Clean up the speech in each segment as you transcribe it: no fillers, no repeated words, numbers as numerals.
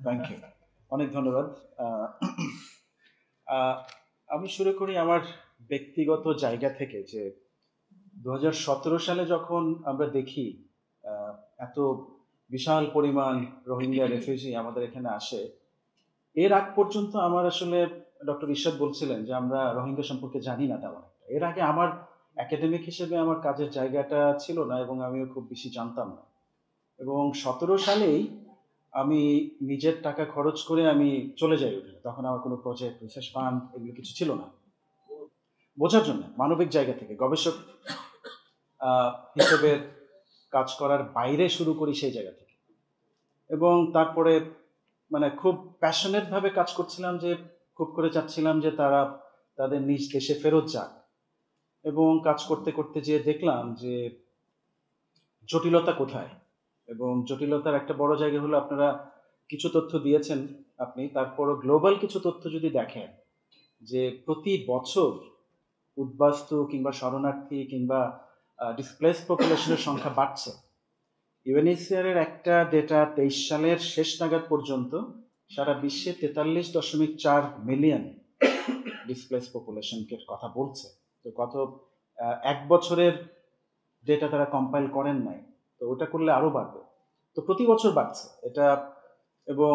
Thank you, অনেক ধন্যবাদ। আমি শুরু করি আমার ব্যক্তিগত জায়গা থেকে, যে 2017 সালে যখন আমরা দেখি এত বিশাল পরিমাণ রোহিঙ্গা রেফিউজি আমাদের এখানে আসে, এর আগ পর্যন্ত আমার আসলে ডক্টর ইরশাদ বলছিলেন যে আমরা রোহিঙ্গা সম্পর্কে জানি না তেমন একটা। এর আগে আমার একাডেমিক হিসেবে আমার কাজের জায়গাটা ছিল না এবং আমিও খুব বেশি জানতাম না। এবং 17 সালেই আমি নিজের টাকা খরচ করে আমি চলে যাই ওখানে। তখন আমার কোনো প্রজেক্ট, রিসার্চ ফান্ড এগুলো কিছু ছিল না। বোঝার জন্য, মানবিক জায়গা থেকে গবেষক হিসেবে কাজ করার বাইরে শুরু করি সেই জায়গা থেকে। এবং তারপরে মানে খুব প্যাশনেটভাবে কাজ করছিলাম, যে খুব করে চাচ্ছিলাম যে তারা তাদের নিজ দেশে ফেরত যাক। এবং কাজ করতে করতে যেয়ে দেখলাম যে জটিলতা কোথায়। এবং জটিলতার একটা বড় জায়গা হলো, আপনারা কিছু তথ্য দিয়েছেন আপনি, তারপরও গ্লোবাল কিছু তথ্য যদি দেখেন, যে প্রতি বছর উদ্বাস্তু কিংবা শরণার্থী কিংবা ডিসপ্লেস পপুলেশনের সংখ্যা বাড়ছে। ইউএনএইচসিআর এর একটা ডেটা 23 সালের শেষ নাগাদ পর্যন্ত সারা বিশ্বে 43.4 মিলিয়ন ডিসপ্লেস পপুলেশনকে কথা বলছে। তো গত এক বছরের ডেটা তারা কম্পাইল করেন নাই, তো ওটা করলে আরও বাড়বে। তো প্রতি বছর বাড়ছে এটা। এবং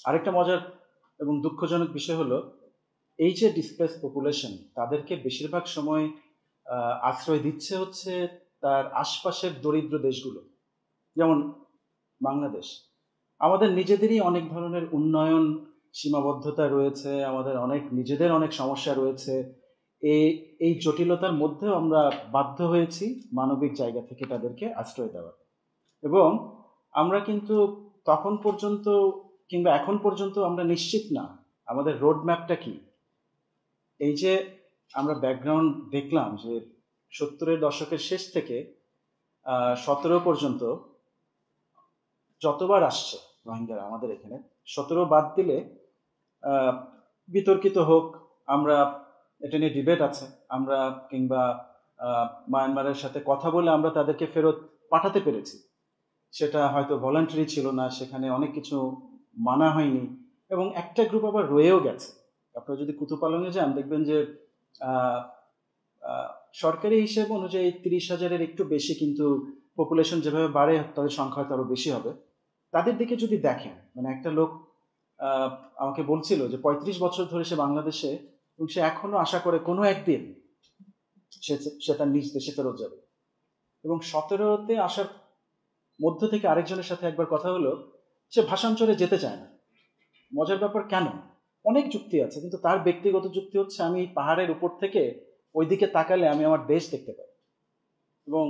আরেকটা মজার এবং দুঃখজনক বিষয় হলো, এই যে ডিসপ্লেস পপুলেশন, তাদেরকে বেশিরভাগ সময় আশ্রয় দিচ্ছে হচ্ছে তার আশপাশের দরিদ্র দেশগুলো, যেমন বাংলাদেশ। আমাদের নিজেদেরই অনেক ধরনের উন্নয়ন সীমাবদ্ধতা রয়েছে, আমাদের নিজেদের অনেক সমস্যা রয়েছে। এই জটিলতার মধ্যেও আমরা বাধ্য হয়েছি মানবিক জায়গা থেকে তাদেরকে আশ্রয় দেওয়া। এবং আমরা কিন্তু তখন পর্যন্ত কিংবা এখন পর্যন্ত আমরা নিশ্চিত না আমাদের রোড ম্যাপটা কি। এই যে আমরা ব্যাকগ্রাউন্ড দেখলাম যে 70-এর দশকের শেষ থেকে 17 পর্যন্ত যতবার আসছে রোহিঙ্গারা আমাদের এখানে, 17 বাদ দিলে বিতর্কিত হোক, আমরা এটা নিয়ে ডিবেট আছে, আমরা কিংবা মায়ানমারের সাথে কথা বলে আমরা তাদেরকে ফেরত পাঠাতে পেরেছি। সেটা হয়তো ভলান্টারি ছিল না, সেখানে অনেক কিছু মানা হয়নি, এবং একটা গ্রুপ আবার রয়েও গেছে। আপনারা যদি কুতুপালংয়ে যান, দেখবেন যে সরকারি হিসেব অনুযায়ী 30,000-এর একটু বেশি, কিন্তু পপুলেশন যেভাবে বাড়ে তাদের সংখ্যা হয়তো আরও বেশি হবে। তাদের দিকে যদি দেখেন, মানে একটা লোক আমাকে বলছিল যে 35 বছর ধরে সে বাংলাদেশে, এবং সে এখনো আশা করে কোনো একদিন সে তার নিজ দেশে ফেরত যাবে। এবং 17-তে আসার মধ্য থেকে আরেকজনের সাথে একবার কথা হলো, সে ভাষাঞ্চলে যেতে চায় না। মজার ব্যাপার, কেন? অনেক যুক্তি আছে, কিন্তু তার ব্যক্তিগত যুক্তি হচ্ছে, আমি পাহাড়ের উপর থেকে ওইদিকে তাকালে আমি আমার দেশ দেখতে পাই। এবং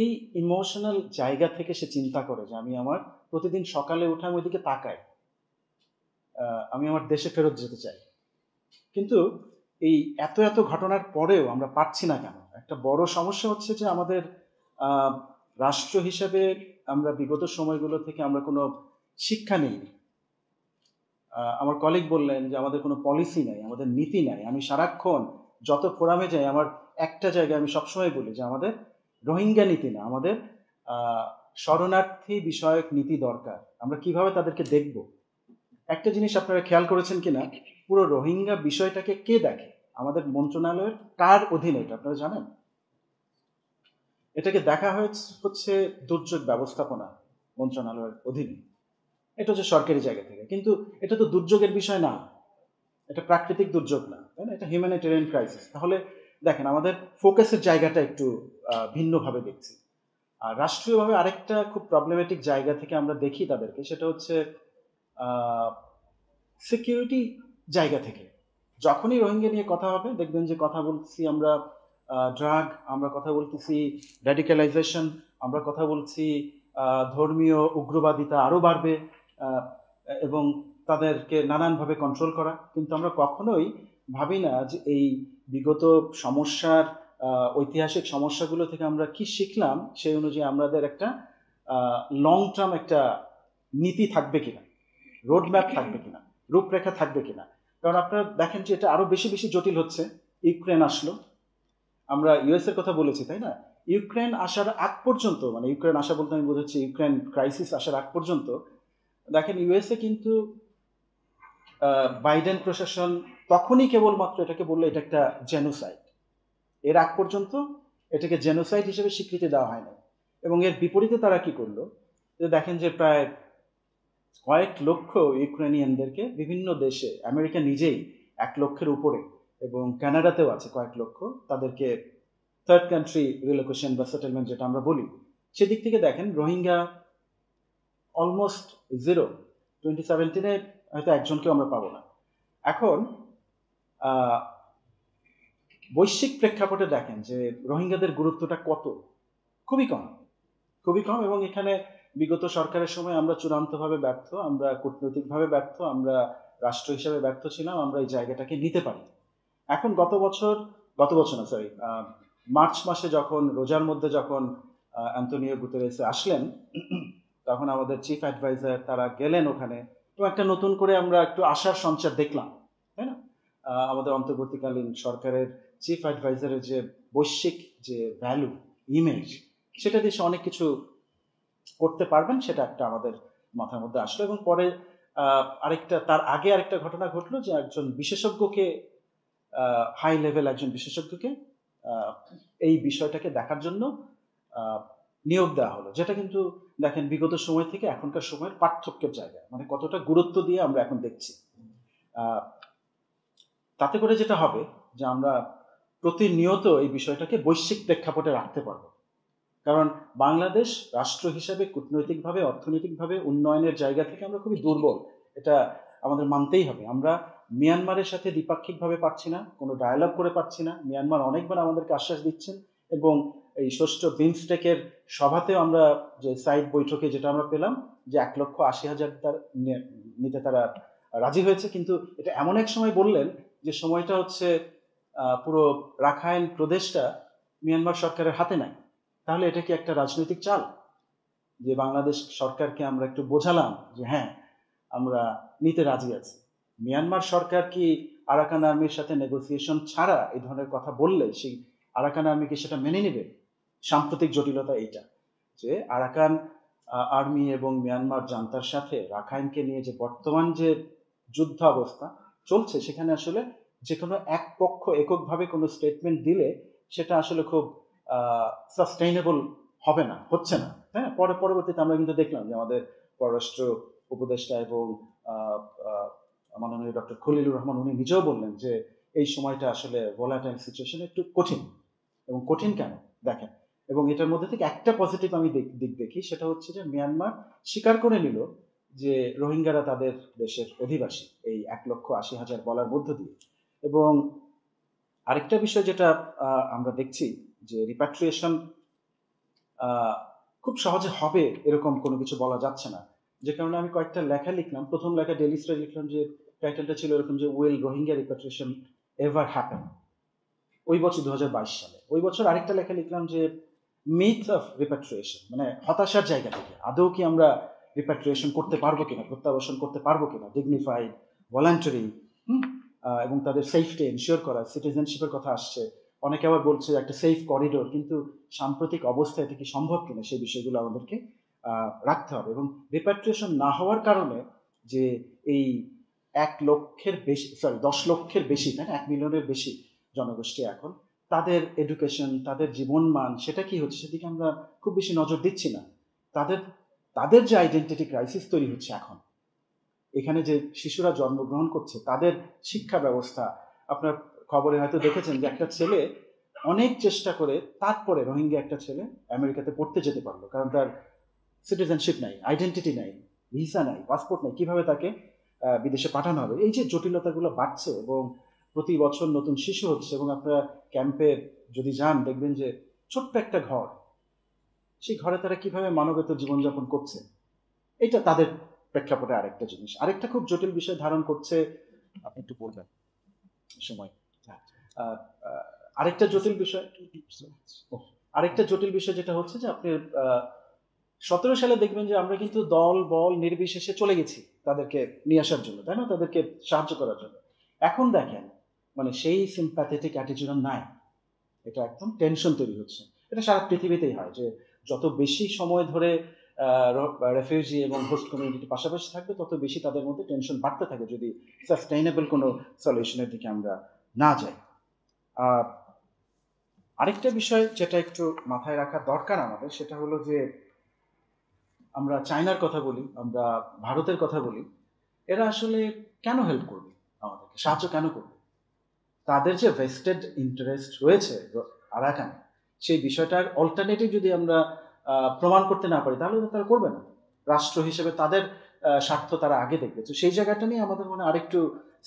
এই ইমোশনাল জায়গা থেকে সে চিন্তা করে যে আমি আমার প্রতিদিন সকালে উঠে আমি ওইদিকে তাকাই, আমি আমার দেশে ফেরত যেতে চাই। কিন্তু এই এত এত ঘটনার পরেও আমরা পারছি না কেন? একটা বড় সমস্যা হচ্ছে যে আমাদের রাষ্ট্র হিসেবে আমরা বিগত সময়গুলো থেকে আমরা কোনো শিক্ষা নেই। আমার কলিগ বললেন যে আমাদের কোনো পলিসি নাই, আমাদের নীতি নাই। আমি সারাক্ষণ যত ফোরামে যাই, আমার একটা জায়গায় আমি সবসময় বলি যে আমাদের রোহিঙ্গা নীতি না, আমাদের শরণার্থী বিষয়ক নীতি দরকার। আমরা কিভাবে তাদেরকে দেখব? একটা জিনিস আপনারা খেয়াল করেছেন কিনা, পুরো রোহিঙ্গা বিষয়টাকে কে দেখে? আমাদের মন্ত্রণালয়ের কার অধীনে এটা আপনারা জানেন? এটাকে দেখা হচ্ছে দুর্যোগ ব্যবস্থাপনা মন্ত্রণালয়ের অধীনে। এটা হচ্ছে সরকারি জায়গা থেকে, কিন্তু এটা তো দুর্যোগের বিষয় না, এটা প্রাকৃতিক দুর্যোগ না, তাই না? এটা হিউম্যানিটেরিয়ান ক্রাইসিস। তাহলে দেখেন, আমাদের ফোকাসের জায়গাটা একটু ভিন্নভাবে দেখছি। আর রাষ্ট্রীয়ভাবে আরেকটা খুব প্রবলেমেটিক জায়গা থেকে আমরা দেখি তাদেরকে, সেটা হচ্ছে সিকিউরিটি জায়গা থেকে। যখনই রোহিঙ্গা নিয়ে কথা হবে, দেখবেন যে কথা বলছি আমরা ড্রাগ, আমরা কথা বলতেছি র্যাডিক্যালাইজেশন, আমরা কথা বলছি ধর্মীয় উগ্রবাদিতা আরও বাড়বে, এবং তাদেরকে নানানভাবে কন্ট্রোল করা। কিন্তু আমরা কখনোই ভাবি না যে এই বিগত সমস্যার ঐতিহাসিক সমস্যাগুলো থেকে আমরা কি শিখলাম, সেই অনুযায়ী আমাদের একটা লং টার্ম একটা নীতি থাকবে কিনা, রোড ম্যাপ থাকবে কিনা, রূপরেখা থাকবে কিনা। কারণ আপনারা দেখেন যে এটা আরও বেশি বেশি জটিল হচ্ছে। ইউক্রেন আসলো, আমরা ইউএস এর কথা বলেছি, তাই না? ইউক্রেন আসার আগ পর্যন্ত, মানে ইউক্রেন আসা বলতে আমি বোঝাচ্ছি ইউক্রেন ক্রাইসিস আসার আগ পর্যন্ত দেখেন ইউএসএ কিন্তু বাইডেন প্রশাসন তখনই কেবলমাত্র এটাকে বললো এটা একটা জেনোসাইড। এর আগ পর্যন্ত এটাকে জেনোসাইড হিসেবে স্বীকৃতি দেওয়া হয় না। এবং এর বিপরীতে তারা কি করলো, যে দেখেন যে প্রায় কয়েক লক্ষ ইউক্রেনিয়ানদেরকে বিভিন্ন দেশে, আমেরিকা নিজেই 1 লক্ষের উপরে এবং কানাডাতেও আছে কয়েক লক্ষ, তাদেরকে থার্ড কান্ট্রি রিলোকেশন বা সেটেলমেন্ট যেটা আমরা বলি, সেদিক থেকে দেখেন রোহিঙ্গা অলমোস্ট জিরো। 2017-এ হয়তো একজনকেও আমরা পাবো না। এখন বৈশ্বিক প্রেক্ষাপটে দেখেন যে রোহিঙ্গাদের গুরুত্বটা কত, খুবই কম, খুবই কম। এবং এখানে বিগত সরকারের সময় আমরা চূড়ান্তভাবে ব্যর্থ, আমরা কূটনৈতিকভাবে ব্যর্থ, আমরা রাষ্ট্র হিসেবে ব্যর্থ ছিলাম, আমরা এই জায়গাটাকে নিতে পারি। এখন গত বছর না সরি, মার্চ মাসে যখন রোজার মধ্যে যখন অ্যান্তোনিও গুতেরেস আসলেন, তখন আমাদের চিফ অ্যাডভাইজার তারা গেলেন ওখানে, তো একটা নতুন করে আমরা একটু আশার সঞ্চার দেখলাম, তাই না? আমাদের অন্তর্বর্তীকালীন সরকারের চিফ অ্যাডভাইজারের যে বৈশ্বিক যে ভ্যালু, ইমেজ, সেটা দিয়ে সে অনেক কিছু করতে পারবেন, সেটা একটা আমাদের মাথার মধ্যে আসলো। এবং পরে তার আগে আরেকটা ঘটনা ঘটলো যে একজন বিশেষজ্ঞকে, হাই লেভেল একজন বিশেষজ্ঞকে এই বিষয়টাকে দেখার জন্য নিয়োগ দেওয়া হলো, যেটা কিন্তু দেখেন বিগত সময় থেকে এখনকার সময়ের পার্থক্যের জায়গা, মানে কতটা গুরুত্ব দিয়ে আমরা এখন দেখছি। তাতে করে যেটা হবে যে আমরা প্রতিনিয়ত এই বিষয়টাকে বৈশ্বিক প্রেক্ষাপটে রাখতে পারবো। কারণ বাংলাদেশ রাষ্ট্র হিসাবে কূটনৈতিকভাবে, অর্থনৈতিকভাবে উন্নয়নের জায়গা থেকে আমরা খুবই দুর্বল, এটা আমাদের মানতেই হবে। আমরা মিয়ানমারের সাথে দ্বিপাক্ষিকভাবে পারছি না, কোনো ডায়ালগ করে পারছি না। মিয়ানমার অনেকবার আমাদেরকে আশ্বাস দিচ্ছেন, এবং এই ষষ্ঠ বিমস্টেকের সভাতেও আমরা যে সাইড বৈঠকে যেটা আমরা পেলাম যে 1,80,000 নিতে তারা রাজি হয়েছে, কিন্তু এটা এমন এক সময় বললেন যে সময়টা হচ্ছে পুরো রাখাইন প্রদেশটা মিয়ানমার সরকারের হাতে নাই। তাহলে এটা কি একটা রাজনৈতিক চাল, যে বাংলাদেশ সরকারকে আমরা একটু বোঝালাম যে হ্যাঁ আমরা নিতে রাজি আছি? মিয়ানমার সরকার কি আরাকান আর্মির সাথে নেগোসিয়েশন ছাড়া এই ধরনের কথা বললে সেই আরাকান আর্মি কি সেটা মেনে নেবে? সাম্প্রতিক জটিলতা এইটা যে আরাকান আর্মি এবং মিয়ানমার জান্তার সাথে রাখাইনকে নিয়ে যে বর্তমান যে যুদ্ধ অবস্থা চলছে, সেখানে আসলে যে কোনো এক পক্ষ এককভাবে কোনো স্টেটমেন্ট দিলে সেটা আসলে খুব সাস্টেইনেবল হবে না, হচ্ছে না, তাই না? পরবর্তীতে আমরা কিন্তু দেখলাম যে আমাদের পররাষ্ট্র উপদেষ্টা এবং মাননীয় ডক্টর খলিলুর রহমান উনি নিজেও বললেন যে এই সময়টা আসলে ভোলাটাইল সিচুয়েশন একটু কঠিন। এবং কঠিন কেন দেখেন, এবং এটার মধ্যে থেকে একটা পজিটিভ আমি দিক দেখি, সেটা হচ্ছে যে মিয়ানমার স্বীকার করে নিল যে রোহিঙ্গারা তাদের দেশের অধিবাসী, এই 1,80,000 বলার মধ্য দিয়ে। এবং আরেকটা বিষয় যেটা আমরা দেখছি যে রিপ্যাট্রিয়েশন খুব সহজে হবে এরকম কোনো কিছু বলা যাচ্ছে না, যে কারণে আমি কয়েকটা লেখা লিখলাম। প্রথম লেখা ডেইলি স্টারে লিখলাম, যে টাইটেলটা ছিল এরকম যে will Rohingya repatriation ever happen, ওই বছর 2022 সালে। ওই বছর আরেকটা লেখা লিখলাম যে মিথ অফ রিপ্যাট্রিয়েশন, মানে হতাশার জায়গা থেকে আদৌ কি আমরা রিপ্যাট্রিয়েশন করতে পারবো কিনা, প্রত্যাবাসন করতে পারবো কিনা, ডিগনিফাইড, ভলান্টারি, এবং তাদের সেফটি এনশিওর করা, সিটিজেনশিপের কথা আসছে। অনেকে আবার বলছে একটা সেফ করিডোর, কিন্তু সাম্প্রতিক অবস্থায় এটা কি সম্ভব কিনা সেই বিষয়গুলো আমাদেরকে রাখতে হবে। এবং রিপ্যাট্রিয়েশন না হওয়ার কারণে যে এই 10 লক্ষের বেশি, তাই না, 1 মিলিয়নের বেশি জনগোষ্ঠী এখন তাদের এডুকেশন, তাদের জীবনমান, সেটা কি হচ্ছে সেদিকে আমরা খুব বেশি নজর দিচ্ছি না। তাদের যে আইডেন্টিটি ক্রাইসিস তৈরি হচ্ছে এখন, এখানে যে শিশুরা জন্মগ্রহণ করছে তাদের শিক্ষা ব্যবস্থা, আপনার খবরে হয়তো দেখেছেন যে একটা ছেলে অনেক চেষ্টা করে তারপরে রোহিঙ্গা একটা ছেলে আমেরিকাতে পড়তে যেতে পারলো, কারণ তার সিটিজেনশিপ নাই, আইডেন্টিটি নাই, ভিসা নাই, পাসপোর্ট নাই, কিভাবে তাকে বিদেশে পাঠানো হবে। এই যে জটিলতাগুলো বাড়ছে এবং প্রতি বছর নতুন শিশু হচ্ছে, এবং আপনারা ক্যাম্পে যদি যান দেখবেন যে ছোট্ট একটা ঘর, সেই ঘরে তারা কিভাবে মানবেতর জীবনযাপন করছে, এটা তাদের প্রেক্ষাপটে আরেকটা জিনিস। আরেকটা খুব জটিল বিষয় ধারণ করছে, আপনি একটু বলবেন সময়। আরেকটা জটিল বিষয় যেটা হচ্ছে যে আপনি 17 সালে দেখবেন যে আমরা কিন্তু দল বল নির্বিশেষে চলে গেছি তাদেরকে নিয়ে আসার জন্য, তাই না, তাদেরকে সাহায্য করার জন্য। এখন দেখেন মানে সেই সিম্প্যাথেটিক অ্যাটিটিউড নাই, এটা একদম টেনশন তৈরি হচ্ছে। এটা সারা পৃথিবীতেই হয় যে যত বেশি সময় ধরে রেফিউজি এবং হোস্ট কমিউনিটি পাশাপাশি থাকবে, তত বেশি তাদের মধ্যে টেনশন বাড়তে থাকে যদি সাস্টেইনেবল কোনো সলিউশনের দিকে আমরা না যাই। আরেকটা বিষয় যেটা একটু মাথায় রাখা দরকার আমাদের, সেটা হলো যে আমরা চায়নার কথা বলি, আমরা ভারতের কথা বলি, এরা আসলে কেন হেল্প করবে, আমাদেরকে সাহায্য কেন করবে? তাদের যে ভেস্টেড ইন্টারেস্ট রয়েছে আরাকানে, সেই বিষয়টার অল্টারনেটিভ যদি আমরা প্রমাণ করতে না পারি, তাহলে তো তারা করবে না। রাষ্ট্র হিসেবে তাদের স্বার্থ তারা আগে দেখবে। তো সেই জায়গাটা নিয়ে আমাদের মনে আরেকটু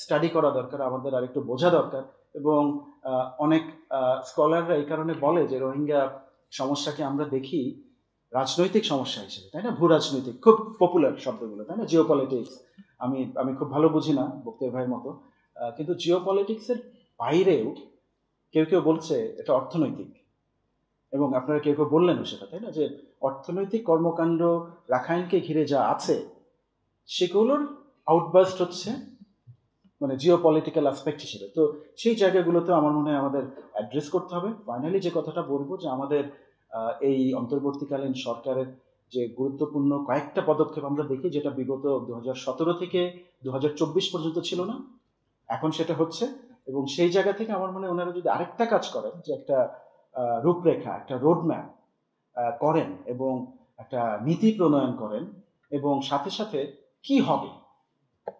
স্টাডি করা দরকার, আমাদের আরেকটু বোঝা দরকার। এবং অনেক স্কলাররা এই কারণে বলে যে রোহিঙ্গা সমস্যাকে আমরা দেখি রাজনৈতিক সমস্যা হিসেবে, তাই না? ভূ রাজনৈতিক, খুব পপুলার শব্দগুলো, তাই না? জিও পলিটিক্স, আমি খুব ভালো বুঝি না বক্তের ভাইয়ের মতো, কিন্তু জিও পলিটিক্সের বাইরেও কেউ কেউ বলছে এটা অর্থনৈতিক, এবং আপনারা কেউ কেউ বললেনও সেটা, তাই না? যে অর্থনৈতিক কর্মকাণ্ড রাখাইনকে ঘিরে যা আছে সেগুলোর আউটবাস্ট হচ্ছে মানে জিও পলিটিক্যাল অ্যাসপেক্ট হিসেবে। তো সেই জায়গাগুলোতে আমার মনে হয় আমাদের অ্যাড্রেস করতে হবে। ফাইনালি যে কথাটা বলবো, যে আমাদের এই অন্তর্বর্তীকালীন সরকারের যে গুরুত্বপূর্ণ কয়েকটা পদক্ষেপ আমরা দেখি, যেটা বিগত 2017 থেকে 2024 পর্যন্ত ছিল না, এখন সেটা হচ্ছে। এবং সেই জায়গা থেকে আমার মনে হয় ওনারা যদি আরেকটা কাজ করেন, যে একটা রূপরেখা, একটা রোডম্যাপ করেন এবং একটা নীতি প্রণয়ন করেন, এবং সাথে সাথে কি হবে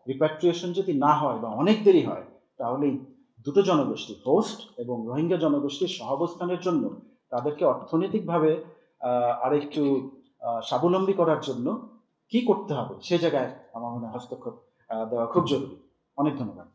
রিপ্যাট্রিয়েশন যদি না হয় বা অনেক দেরি হয়, তাহলে দুটো জনগোষ্ঠী, হোস্ট এবং রোহিঙ্গা জনগোষ্ঠীর সহাবস্থানের জন্য তাদেরকে অর্থনৈতিকভাবে আরেকটু স্বাবলম্বী করার জন্য কি করতে হবে, সে জায়গায় আমার মনে হয় হস্তক্ষেপ দেওয়া খুব জরুরি। অনেক ধন্যবাদ।